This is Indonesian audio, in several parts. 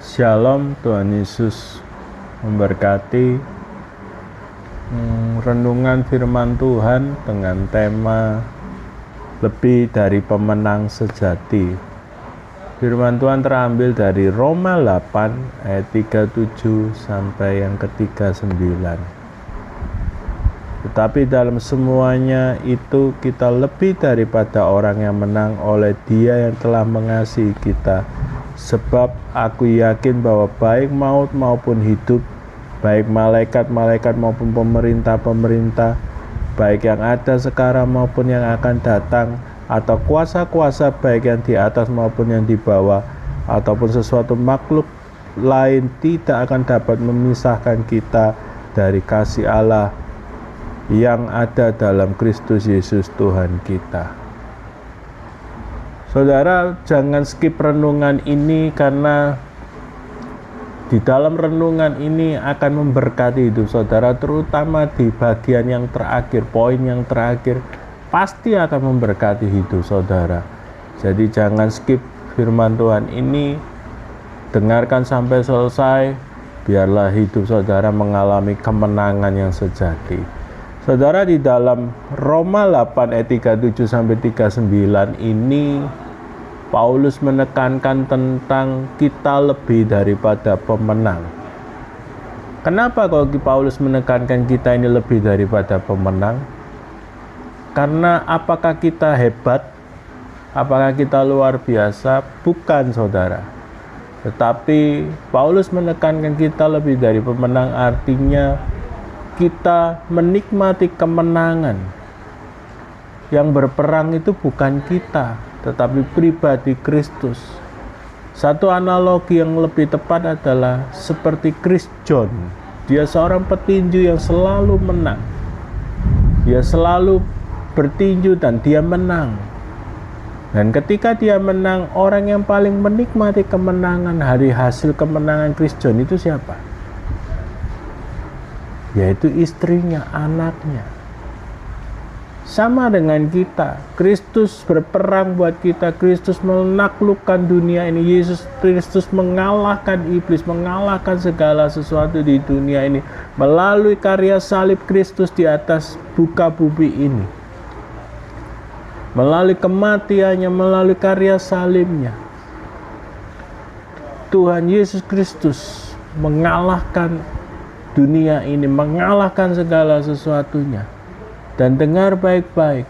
Shalom, Tuhan Yesus memberkati. Renungan firman Tuhan dengan tema lebih dari pemenang sejati. Firman Tuhan terambil dari Roma 8 ayat 37 sampai yang ke-39. Tetapi dalam semuanya itu kita lebih daripada orang yang menang oleh Dia yang telah mengasihi kita. Sebab aku yakin bahwa baik maut maupun hidup, baik malaikat-malaikat maupun pemerintah-pemerintah, baik yang ada sekarang maupun yang akan datang, atau kuasa-kuasa baik yang di atas maupun yang di bawah, ataupun sesuatu makhluk lain tidak akan dapat memisahkan kita dari kasih Allah yang ada dalam Kristus Yesus Tuhan kita. Saudara, jangan skip renungan ini, karena di dalam renungan ini akan memberkati hidup saudara, terutama di bagian yang terakhir, poin yang terakhir pasti akan memberkati hidup saudara. Jadi jangan skip firman Tuhan ini, dengarkan sampai selesai, biarlah hidup saudara mengalami kemenangan yang sejati. Saudara, di dalam Roma 8 ayat 37 sampai 39 ini Paulus menekankan tentang kita lebih daripada pemenang. Kenapa kalau Paulus menekankan kita ini lebih daripada pemenang? Karena apakah kita hebat? Apakah kita luar biasa? Bukan, saudara. Tetapi Paulus menekankan kita lebih dari pemenang, artinya kita menikmati kemenangan. Yang berperang itu bukan kita, tetapi pribadi Kristus. Satu analogi yang lebih tepat adalah seperti Chris John. Dia seorang petinju yang selalu menang. Dia selalu bertinju dan dia menang. Dan ketika dia menang, orang yang paling menikmati kemenangan, hari hasil kemenangan Chris John itu siapa? Yaitu istrinya, anaknya. Sama dengan kita, Kristus berperang buat kita, Kristus menaklukkan dunia ini, Yesus Kristus mengalahkan iblis, mengalahkan segala sesuatu di dunia ini melalui karya salib Kristus di atas buka bumi ini. Melalui kematiannya, melalui karya salibnya, Tuhan Yesus Kristus mengalahkan dunia ini, mengalahkan segala sesuatunya. Dan dengar baik-baik,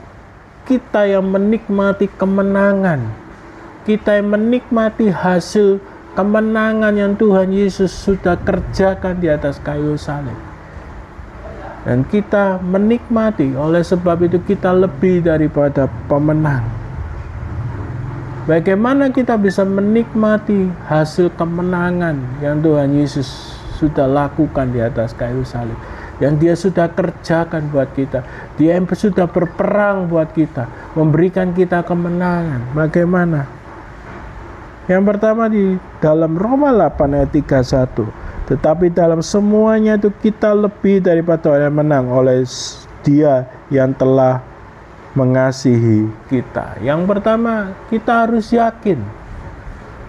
kita yang menikmati kemenangan, kita yang menikmati hasil kemenangan yang Tuhan Yesus sudah kerjakan di atas kayu salib. Dan kita menikmati, oleh sebab itu kita lebih daripada pemenang. Bagaimana kita bisa menikmati hasil kemenangan yang Tuhan Yesus sudah lakukan di atas kayu salib, yang dia sudah kerjakan buat kita, dia yang sudah berperang buat kita, memberikan kita kemenangan. Bagaimana? Yang pertama di dalam Roma 8 ayat 31, tetapi dalam semuanya itu kita lebih daripada orang yang menang oleh Dia yang telah mengasihi kita. Yang pertama, kita harus yakin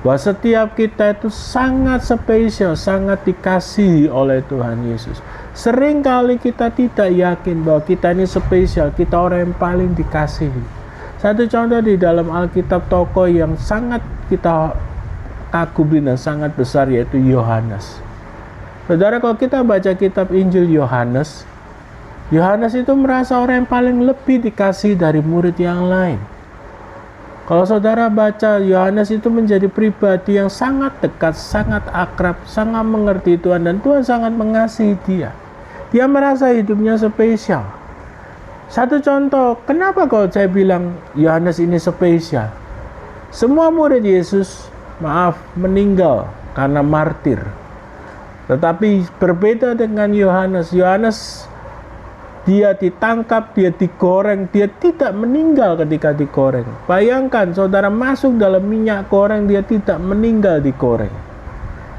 bahwa setiap kita itu sangat spesial, sangat dikasihi oleh Tuhan Yesus. Seringkali kita tidak yakin bahwa kita ini spesial, kita orang yang paling dikasihi. Satu contoh di dalam Alkitab, tokoh yang sangat kita kagumi dan sangat besar, yaitu Yohanes. Saudara, kalau kita baca kitab Injil Yohanes, Yohanes itu merasa orang yang paling lebih dikasihi dari murid yang lain. Kalau saudara baca, Yohanes itu menjadi pribadi yang sangat dekat, sangat akrab, sangat mengerti Tuhan, dan Tuhan sangat mengasihi dia. Dia merasa hidupnya spesial. Satu contoh, kenapa kalau saya bilang Yohanes ini spesial? Semua murid Yesus, meninggal karena martir. Tetapi berbeda dengan Yohanes. Yohanes, dia ditangkap, dia digoreng, dia tidak meninggal ketika digoreng. Bayangkan, saudara masuk dalam minyak goreng, dia tidak meninggal digoreng.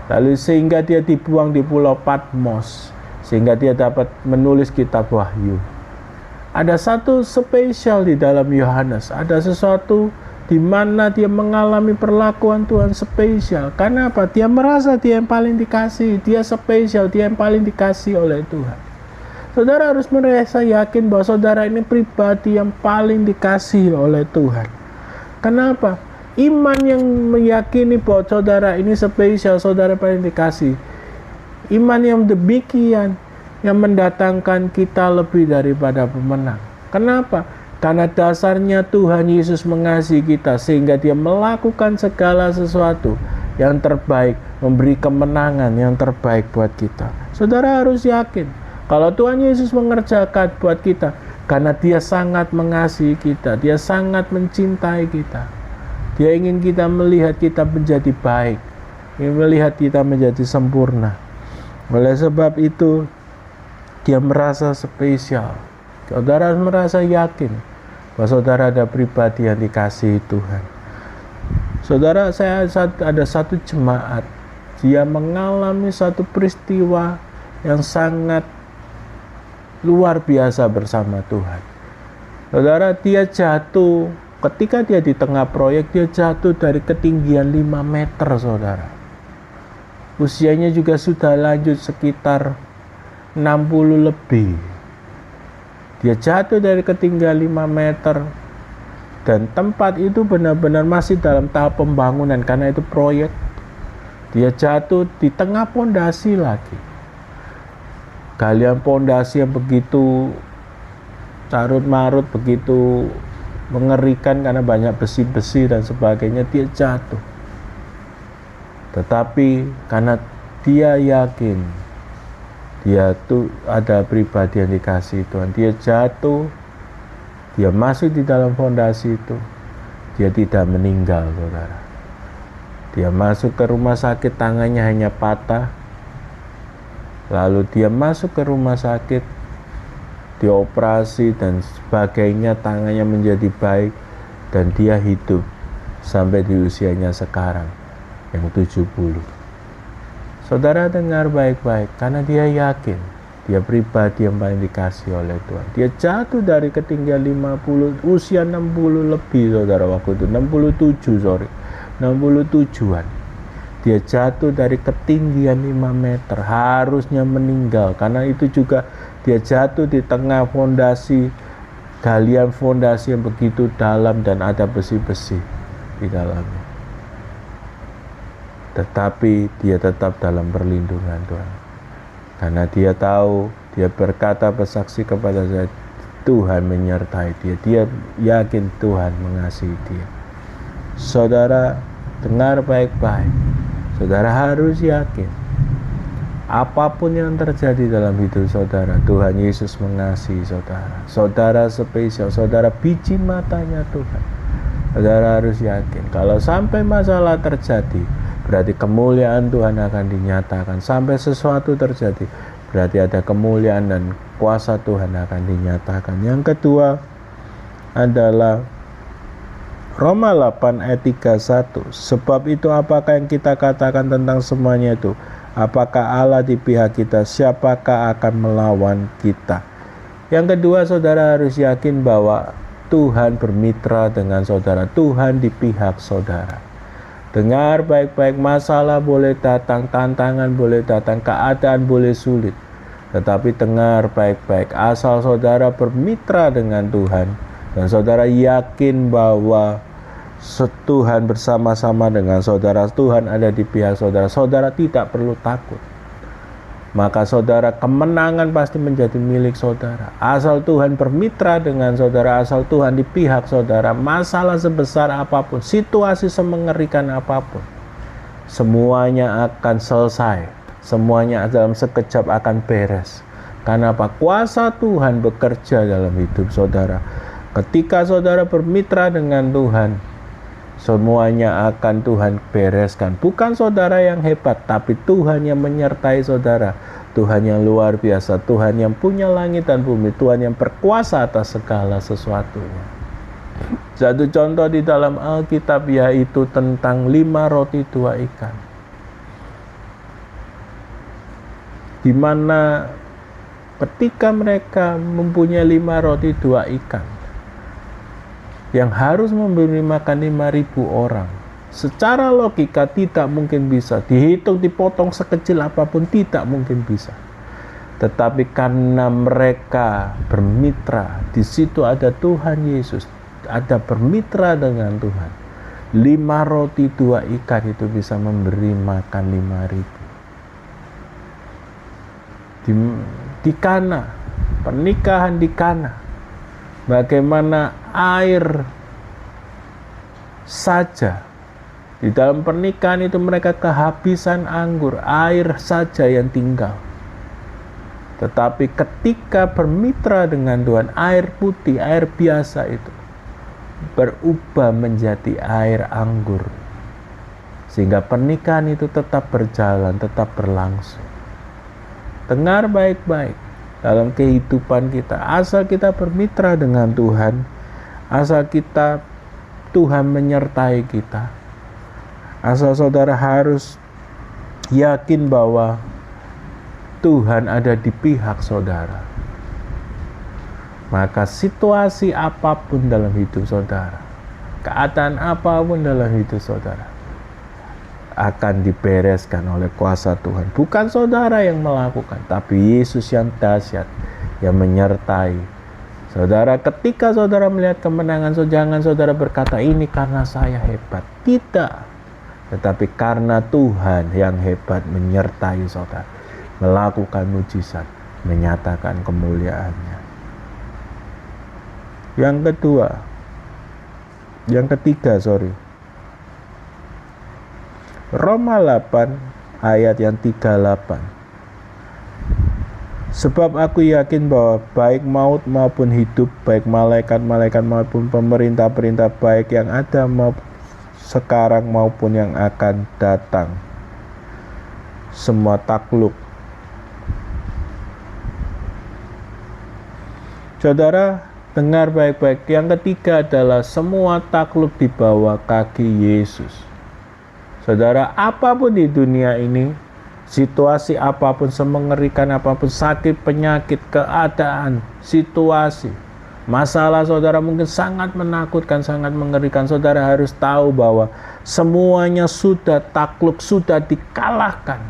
Lalu sehingga dia dibuang di pulau Patmos, sehingga dia dapat menulis kitab Wahyu. Ada satu spesial di dalam Yohanes, ada sesuatu di mana dia mengalami perlakuan Tuhan spesial. Karena apa? Dia merasa dia yang paling dikasih, dia spesial, dia yang paling dikasih oleh Tuhan. Saudara harus merasa yakin bahwa saudara ini pribadi yang paling dikasih oleh Tuhan. Kenapa? Iman yang meyakini bahwa saudara ini spesial, saudara paling dikasih. Iman yang demikian yang mendatangkan kita lebih daripada pemenang. Kenapa? Karena dasarnya Tuhan Yesus mengasihi kita sehingga dia melakukan segala sesuatu yang terbaik, memberi kemenangan yang terbaik buat kita. Saudara harus yakin kalau Tuhan Yesus mengerjakan buat kita karena dia sangat mengasihi kita, dia sangat mencintai kita. Dia ingin kita melihat kita menjadi baik, ingin melihat kita menjadi sempurna. Oleh sebab itu dia merasa spesial. Saudara harus merasa yakin bahwa saudara ada pribadi yang dikasihi Tuhan. Saudara, saya ada satu jemaat, dia mengalami satu peristiwa yang sangat luar biasa bersama Tuhan. Saudara, dia jatuh, ketika dia di tengah proyek, dia jatuh dari ketinggian 5 meter, saudara. Usianya juga sudah lanjut sekitar 60 lebih. Dia jatuh dari ketinggian 5 meter dan tempat itu benar-benar masih dalam tahap pembangunan karena itu proyek. Dia jatuh di tengah pondasi lagi. Galian pondasi yang begitu carut-marut, begitu mengerikan karena banyak besi-besi dan sebagainya, dia jatuh. Tetapi karena dia yakin dia tuh ada pribadi yang dikasih Tuhan, dia jatuh, dia masuk di dalam fondasi itu, dia tidak meninggal, saudara. Dia masuk ke rumah sakit, tangannya hanya patah, lalu dia masuk ke rumah sakit, dioperasi dan sebagainya, tangannya menjadi baik, dan dia hidup sampai di usianya sekarang yang 70. Saudara dengar baik-baik, karena dia yakin dia pribadi yang paling dikasih oleh Tuhan. Dia jatuh dari ketinggian 50, usia 60 lebih, saudara, waktu itu 67-an. Dia jatuh dari ketinggian 5 meter, harusnya meninggal karena itu juga dia jatuh di tengah fondasi, galian fondasi yang begitu dalam dan ada besi-besi di dalamnya. Tetapi dia tetap dalam perlindungan Tuhan. Karena dia tahu, dia berkata, bersaksi kepada saya, Tuhan menyertai dia. Dia yakin Tuhan mengasihi dia. Saudara, dengar baik-baik. Saudara harus yakin, apapun yang terjadi dalam hidup saudara, Tuhan Yesus mengasihi saudara. Saudara spesial, saudara biji matanya Tuhan. Saudara harus yakin, kalau sampai masalah terjadi, berarti kemuliaan Tuhan akan dinyatakan. Sampai sesuatu terjadi, berarti ada kemuliaan dan kuasa Tuhan akan dinyatakan. Yang kedua adalah Roma 8 ayat 31. Sebab itu apakah yang kita katakan tentang semuanya itu? Apakah Allah di pihak kita? Siapakah akan melawan kita? Yang kedua, saudara harus yakin bahwa Tuhan bermitra dengan saudara. Tuhan di pihak saudara. Dengar baik-baik, masalah boleh datang, tantangan boleh datang, keadaan boleh sulit. Tetapi dengar baik-baik, asal saudara bermitra dengan Tuhan dan saudara yakin bahwa Tuhan bersama-sama dengan saudara, Tuhan ada di pihak saudara, saudara tidak perlu takut. Maka saudara, kemenangan pasti menjadi milik saudara. Asal Tuhan bermitra dengan saudara, asal Tuhan di pihak saudara, masalah sebesar apapun, situasi semengerikan apapun, semuanya akan selesai. Semuanya dalam sekejap akan beres. Karena apa? Kuasa Tuhan bekerja dalam hidup saudara. Ketika saudara bermitra dengan Tuhan, semuanya akan Tuhan bereskan. Bukan saudara yang hebat, tapi Tuhan yang menyertai saudara. Tuhan yang luar biasa, Tuhan yang punya langit dan bumi, Tuhan yang berkuasa atas segala sesuatunya. Satu contoh di dalam Alkitab yaitu tentang 5 roti 2 ikan. Di mana ketika mereka mempunyai 5 roti 2 ikan, yang harus memberi makan 5.000 orang. Secara logika tidak mungkin bisa dihitung, dipotong sekecil apapun, tidak mungkin bisa. Tetapi karena mereka bermitra, di situ ada Tuhan Yesus, ada bermitra dengan Tuhan. 5 roti 2 ikan itu bisa memberi makan 5.000. Di Kana, pernikahan di Kana, bagaimana air saja di dalam pernikahan itu mereka kehabisan anggur, air saja yang tinggal. Tetapi ketika bermitra dengan Tuhan, air putih, air biasa itu berubah menjadi air anggur, sehingga pernikahan itu tetap berjalan, tetap berlangsung. Dengar baik-baik, dalam kehidupan kita, asal kita bermitra dengan Tuhan, asal Tuhan menyertai kita, asal saudara harus yakin bahwa Tuhan ada di pihak saudara, maka situasi apapun dalam hidup saudara, keadaan apapun dalam hidup saudara, akan dibereskan oleh kuasa Tuhan. Bukan saudara yang melakukan, tapi Yesus yang dahsyat yang menyertai saudara. Ketika saudara melihat kemenangan, jangan saudara berkata, ini karena saya hebat. Tidak, tetapi karena Tuhan yang hebat menyertai saudara, melakukan mujizat, menyatakan kemuliaannya. Yang ketiga, Roma 8 ayat yang 38. Sebab aku yakin bahwa baik maut maupun hidup, baik malaikat-malaikat maupun pemerintah-pemerintah, baik yang ada maupun sekarang maupun yang akan datang, semua takluk. Saudara, dengar baik-baik. Yang ketiga adalah semua takluk di bawah kaki Yesus. Saudara, apapun di dunia ini, situasi apapun, semengerikan apapun, sakit, penyakit, keadaan, situasi, masalah saudara mungkin sangat menakutkan, sangat mengerikan. Saudara harus tahu bahwa semuanya sudah takluk, sudah dikalahkan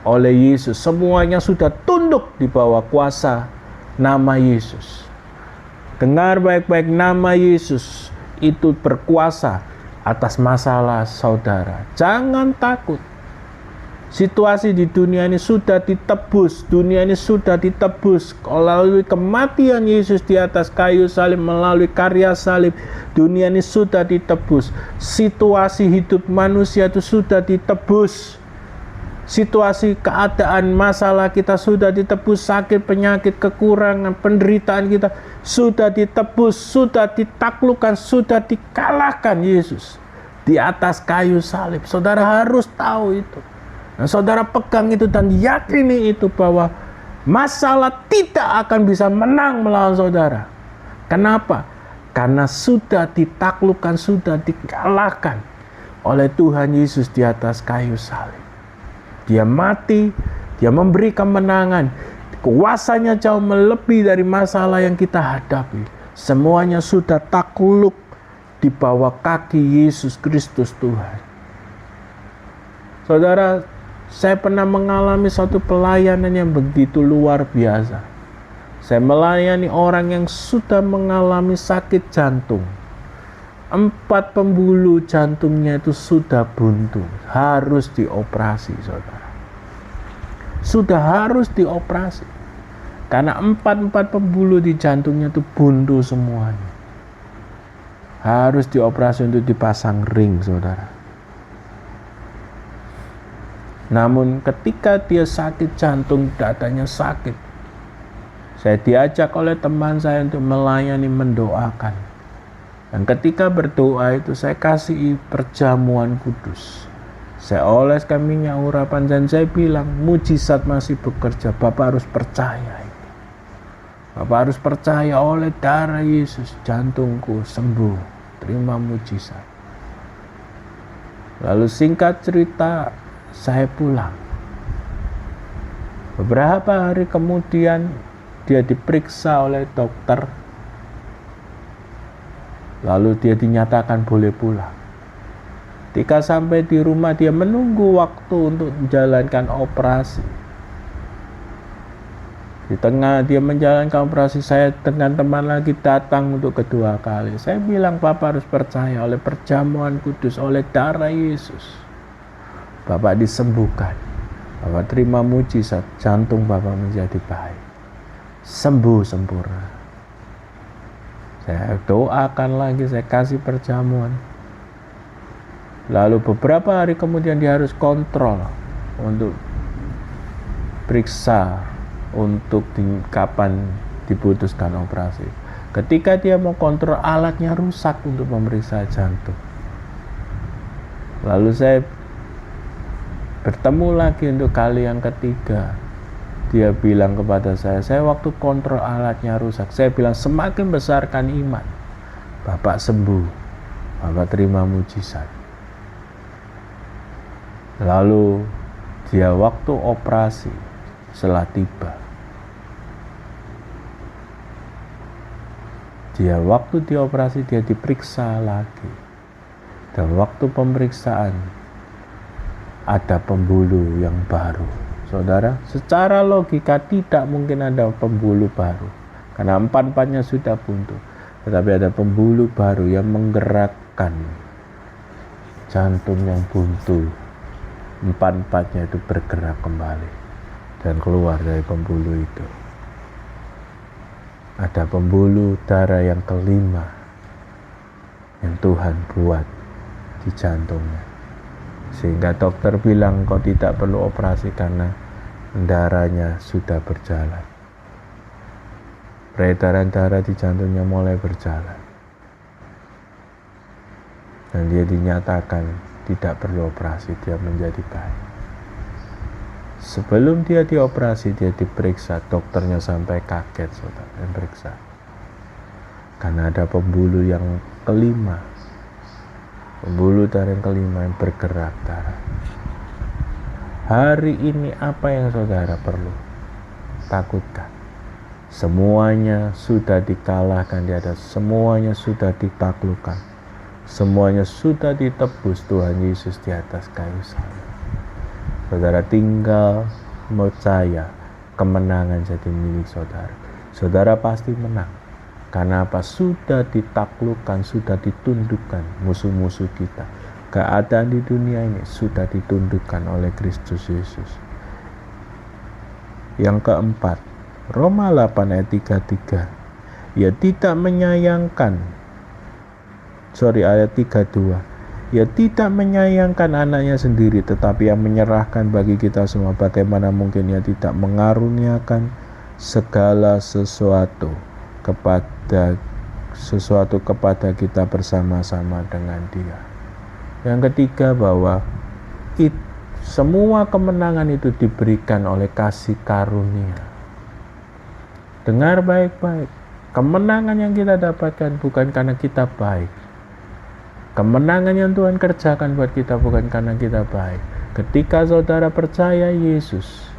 oleh Yesus. Semuanya sudah tunduk di bawah kuasa nama Yesus. Dengar baik-baik, nama Yesus itu berkuasa atas masalah saudara. Jangan takut. Situasi di dunia ini sudah ditebus. Dunia ini sudah ditebus melalui kematian Yesus di atas kayu salib, melalui karya salib. Dunia ini sudah ditebus. Situasi hidup manusia itu sudah ditebus. Situasi, keadaan, masalah kita sudah ditebus. Sakit, penyakit, kekurangan, penderitaan kita sudah ditebus, sudah ditaklukkan, sudah dikalahkan Yesus di atas kayu salib. Saudara harus tahu itu. Nah, saudara pegang itu dan yakini itu bahwa masalah tidak akan bisa menang melawan saudara. Kenapa? Karena sudah ditaklukkan, sudah dikalahkan oleh Tuhan Yesus di atas kayu salib. Dia mati, dia memberi kemenangan. Kuasanya jauh melebihi dari masalah yang kita hadapi. Semuanya sudah takluk di bawah kaki Yesus Kristus Tuhan. Saudara, saya pernah mengalami suatu pelayanan yang begitu luar biasa. Saya melayani orang yang sudah mengalami sakit jantung. 4 pembuluh jantungnya itu sudah buntu, harus dioperasi, saudara. Sudah harus dioperasi. Karena 4 pembuluh di jantungnya itu buntu semuanya. Harus dioperasi untuk dipasang ring, saudara. Namun ketika dia sakit jantung, dadanya sakit, saya diajak oleh teman saya untuk melayani, mendoakan. Dan ketika berdoa itu saya kasih perjamuan kudus. Saya oleskan minyak urapan dan saya bilang, mujizat masih bekerja. Bapak harus percaya ini. Bapak harus percaya, oleh darah Yesus jantungku sembuh. Terima mujizat. Lalu singkat cerita, saya pulang. Beberapa hari kemudian dia diperiksa oleh dokter. Lalu dia dinyatakan boleh pulang. Ketika sampai di rumah, dia menunggu waktu untuk menjalankan operasi. Di tengah dia menjalankan operasi, saya dengan teman lagi datang untuk kedua kali. Saya bilang, Bapak harus percaya oleh perjamuan kudus, oleh darah Yesus. Bapak disembuhkan. Bapak terima mujizat, jantung Bapak menjadi baik. Sembuh sempurna. Saya doakan lagi, saya kasih perjamuan. Lalu beberapa hari kemudian dia harus kontrol untuk periksa untuk kapan diputuskan operasi. Ketika dia mau kontrol, alatnya rusak untuk memeriksa jantung. Lalu saya bertemu lagi untuk kali yang ketiga. Dia bilang kepada saya waktu kontrol alatnya rusak. Saya bilang, semakin besarkan iman. Bapak sembuh, Bapak terima mujizat. Lalu dia waktu operasi setelah tiba. Dia waktu dioperasi dia diperiksa lagi. Dan waktu pemeriksaan ada pembuluh yang baru. Saudara, secara logika tidak mungkin ada pembuluh baru. Karena empat-empatnya sudah buntu. Tetapi ada pembuluh baru yang menggerakkan jantung yang buntu. Empat-empatnya itu bergerak kembali dan keluar dari pembuluh itu. Ada pembuluh darah yang kelima yang Tuhan buat di jantungnya, sehingga dokter bilang kau tidak perlu operasi karena darahnya sudah berjalan. Peredaran darah di jantungnya mulai berjalan dan dia dinyatakan tidak perlu operasi, dia menjadi baik. Sebelum dia dioperasi, dia diperiksa, dokternya sampai kaget, saudara, yang periksa. Karena ada pembuluh yang kelima, pembuluh darah yang kelima yang bergerak darah. Hari ini apa yang saudara perlu takutkan? Semuanya sudah dikalahkan di atas, semuanya sudah ditaklukkan. Semuanya sudah ditebus Tuhan Yesus di atas kayu salib. Saudara tinggal percaya, kemenangan jadi milik saudara. Saudara pasti menang. Karena apa? Sudah ditaklukkan, sudah ditundukkan musuh-musuh kita. Keadaan di dunia ini sudah ditundukkan oleh Kristus Yesus. Yang keempat, Roma 8 ayat 33. Ia tidak menyayangkan ayat 32. Ia tidak menyayangkan anaknya sendiri, tetapi yang menyerahkan bagi kita semua. Bagaimana mungkin ia tidak mengaruniakan segala sesuatu kepada kita bersama-sama dengan Dia. Yang ketiga, bahwa semua kemenangan itu diberikan oleh kasih karunia. Dengar baik-baik, kemenangan yang kita dapatkan bukan karena kita baik. Kemenangan yang Tuhan kerjakan buat kita bukan karena kita baik. Ketika saudara percaya Yesus,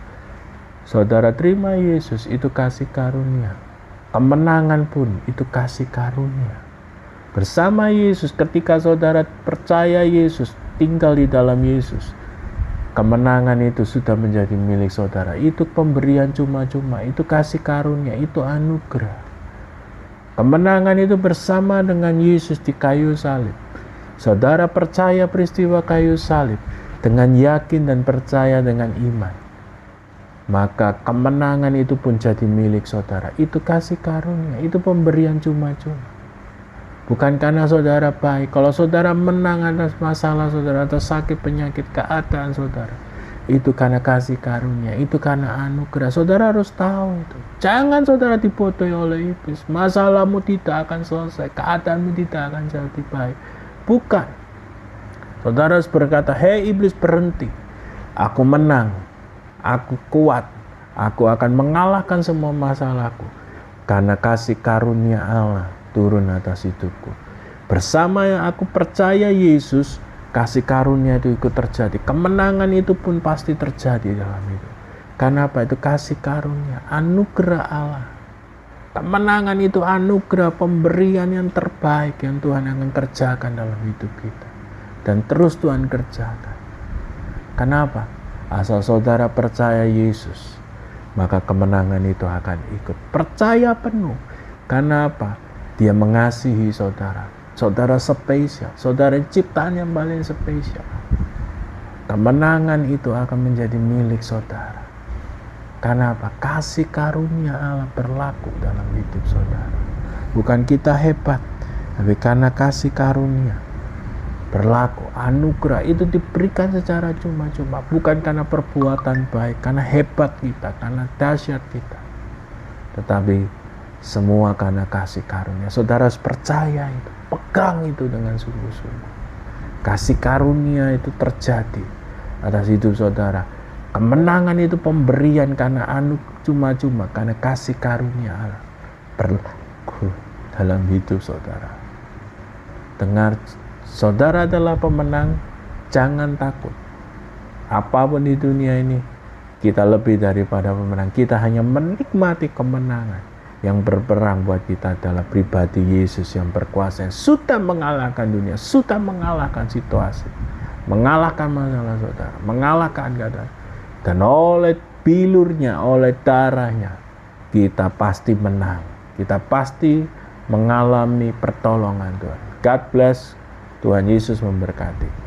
saudara terima Yesus, itu kasih karunia. Kemenangan pun itu kasih karunia. Bersama Yesus, ketika saudara percaya Yesus, tinggal di dalam Yesus, kemenangan itu sudah menjadi milik saudara. Itu pemberian cuma-cuma, itu kasih karunia, itu anugerah. Kemenangan itu bersama dengan Yesus di kayu salib. Saudara percaya peristiwa kayu salib dengan yakin dan percaya dengan iman, maka kemenangan itu pun jadi milik saudara. Itu kasih karunia, itu pemberian cuma-cuma. Bukan karena saudara baik. Kalau saudara menang atas masalah saudara atau sakit penyakit keadaan saudara, itu karena kasih karunia, itu karena anugerah. Saudara harus tahu itu. Jangan saudara dibodohi oleh iblis. Masalahmu tidak akan selesai, keadaanmu tidak akan jadi baik. Bukan. Saudara harus berkata, hei iblis, berhenti. Aku menang, aku kuat, aku akan mengalahkan semua masalahku. Karena kasih karunia Allah turun atas hidupku. Bersama yang aku percaya Yesus, kasih karunia itu ikut terjadi. Kemenangan itu pun pasti terjadi dalam hidup. Karena apa? Itu kasih karunia, anugerah Allah. Kemenangan itu anugerah, pemberian yang terbaik yang Tuhan akan kerjakan dalam hidup kita. Dan terus Tuhan kerjakan. Kenapa? Asal saudara percaya Yesus, maka kemenangan itu akan ikut. Percaya penuh. Karena apa? Dia mengasihi saudara. Saudara spesial. Saudara ciptaan yang paling spesial. Kemenangan itu akan menjadi milik saudara. Karena apa? Kasih karunia Allah berlaku dalam hidup saudara. Bukan kita hebat, tapi karena kasih karunia berlaku. Anugerah itu diberikan secara cuma-cuma. Bukan karena perbuatan baik, karena hebat kita, karena dahsyat kita. Tetapi semua karena kasih karunia. Saudara harus percaya itu. Pegang itu dengan sungguh-sungguh. Kasih karunia itu terjadi atas hidup saudara. Kemenangan itu pemberian karena cuma-cuma, karena kasih karunia Allah berlaku dalam hidup saudara. Dengar, saudara adalah pemenang, jangan takut. Apapun di dunia ini, kita lebih daripada pemenang. Kita hanya menikmati kemenangan. Yang berperang buat kita adalah pribadi Yesus yang berkuasa, yang sudah mengalahkan dunia, sudah mengalahkan situasi, mengalahkan masalah saudara, mengalahkan keadaan. Dan oleh bilurnya, oleh darahnya, kita pasti menang. Kita pasti mengalami pertolongan Tuhan. God bless. Tuhan Yesus memberkati.